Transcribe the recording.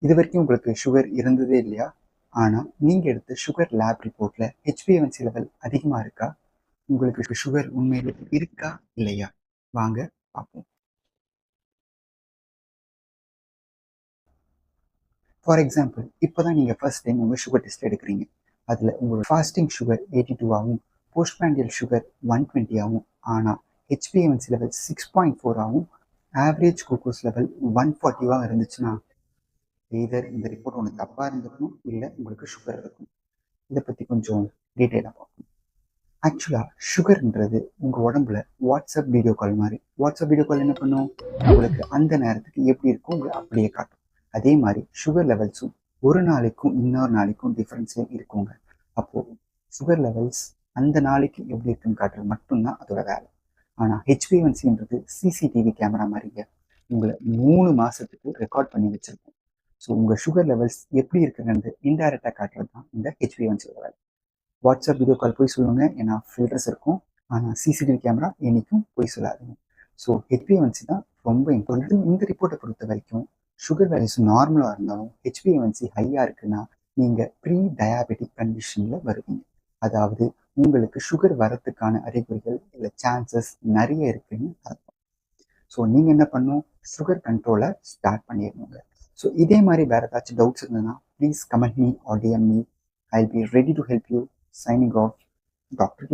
இது வரைக்கும் உங்களுக்கு சுகர் இருந்ததே இல்லையா? ஆனால் நீங்கள் எடுத்த சுகர் லேப் ரிப்போர்ட்டில் ஹெச்பிஏவன்சி லெவல் அதிகமாக இருக்கா? உங்களுக்கு சுகர் உண்மையில் இருக்கா இல்லையா? வாங்க பார்ப்போம். ஃபார் எக்ஸாம்பிள், இப்போ தான் நீங்கள் ஃபர்ஸ்ட் டைம் உங்கள் சுகர் டெஸ்ட் எடுக்கிறீங்க. அதில் உங்களோட ஃபாஸ்டிங் சுகர் 82 ஆகும், போஸ்ட் பிராண்டியல் சுகர் 120 ஆகும். ஆனால் ஹெச்பிஏவன்சி லெவல் 6.4 ஆகும், ஆவரேஜ் குளுக்கோஸ் லெவல் 140 இருந்துச்சுன்னா எய்தர் இந்த ரிப்போர்ட் ஒன்று தப்பாக இருந்திருக்கணும், இல்லை உங்களுக்கு சுகர் இருக்கும். இதை பற்றி கொஞ்சம் டீட்டெயிலாக பார்ப்போம். ஆக்சுவலாக சுகர்ன்றது உங்கள் உடம்புல வாட்ஸ்அப் வீடியோ கால் மாதிரி. வாட்ஸ்அப் வீடியோ கால் என்ன பண்ணும்? உங்களுக்கு அந்த நேரத்துக்கு எப்படி இருக்கும் உங்களை அப்படியே காட்டும். அதே மாதிரி சுகர் லெவல்ஸும் ஒரு நாளைக்கும் இன்னொரு நாளைக்கும் டிஃப்ரென்ஸும் இருக்குங்க. அப்போது சுகர் லெவல்ஸ் அந்த நாளைக்கு எப்படி இருக்குன்னு காட்டுறது மட்டும்தான் அதோட வேலை. ஆனால் ஹெச்பிஎன்சின்றது சிசிடிவி கேமரா மாதிரிங்க. உங்களை 3 மாதத்துக்கு ரெக்கார்ட் பண்ணி வச்சுருக்கோம். ஸோ உங்கள் சுகர் லெவல்ஸ் எப்படி இருக்குன்றது இன்டைரக்டாக காட்டுறது தான் இந்த ஹெச்பிஎன்சியோட வேலை. வாட்ஸ்அப் வீடியோ கால் போய் சொல்லுவாங்க, ஏன்னா ஃபில்டர்ஸ் இருக்கும். ஆனால் சிசிடிவி கேமரா என்னைக்கும் போய் சொல்லாதுங்க. ஸோ ஹெச்பிஎன்சி தான் ரொம்ப இம்பார்ட்டன்ட். இந்த ரிப்போர்ட்டை பொறுத்த வரைக்கும் சுகர் வேல்யூஸ் நார்மலாக இருந்தாலும் ஹெச்பிஎன்சி ஹையாக இருக்குன்னா நீங்கள் ப்ரீ டயாபெட்டிக் கண்டிஷனில் வருவீங்க. அதாவது உங்களுக்கு சுகர் வரத்துக்கான அறிகுறிகள் இல்லை சான்சஸ் நிறைய இருக்குன்னு அர்த்தம். ஸோ நீங்கள் என்ன பண்ணணும்? சுகர் கண்ட்ரோலை ஸ்டார்ட் பண்ணிடணுங்க. ஸோ இதே மாதிரி வேறு ஏதாச்சும் டவுட்ஸ் இருந்ததுன்னா please comment me or DM me. I'll be ready to help you. Signing off, Dr.